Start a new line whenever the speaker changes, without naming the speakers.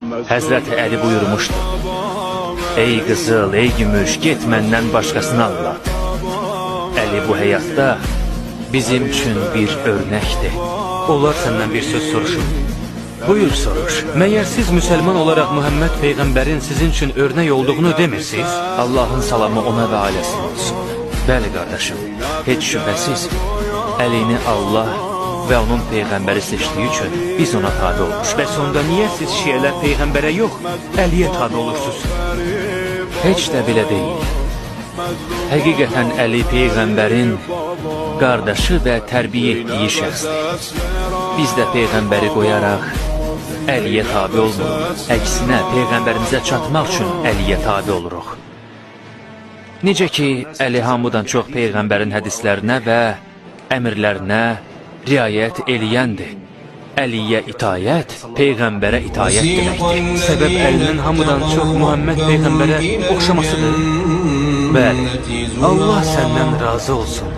Həzrəti Əli buyurmuşdu: Ey qızıl, ey gümüş, get məndən başqasını anlat. Əli bu həyatda bizim üçün bir örnəkdir.
Onlar səndən bir söz soruşur.
Buyur soruş.
Məyər siz müsəlman olaraq Muhammed Peyğəmbərin sizin üçün örnək olduğunu demirsiniz?
Allahın salamı ona və ailəsinə olsun. Bəli qardaşım, heç şübhəsiz Əlini Allah və onun Peyğəmbəri seçdiyi üçün biz ona tabi olmuş.
Bəs onda niyə siz şiələr Peyğəmbərə yox, Əliyə tabi olursunuz?
Heç də belə deyil. Həqiqətən Əli Peyğəmbərin qardaşı və tərbiyə etdiyi şəxsdir. Biz də Peyğəmbəri qoyaraq Əliyə tabi olmuruq. Əksinə, Peyğəmbərimizə çatmaq üçün Əliyə tabi oluruq. Necə ki, Əli hamıdan çox Peyğəmbərin hədislərinə və əmrlərinə riayət eləyəndir. Əliyə itayət, Peyğəmbərə itayət deməkdir.
Səbəb Əlinin hamıdan çox Muhammed Peyğəmbərə oxşamasıdır.
Bəli.
Allah səndən razı olsun.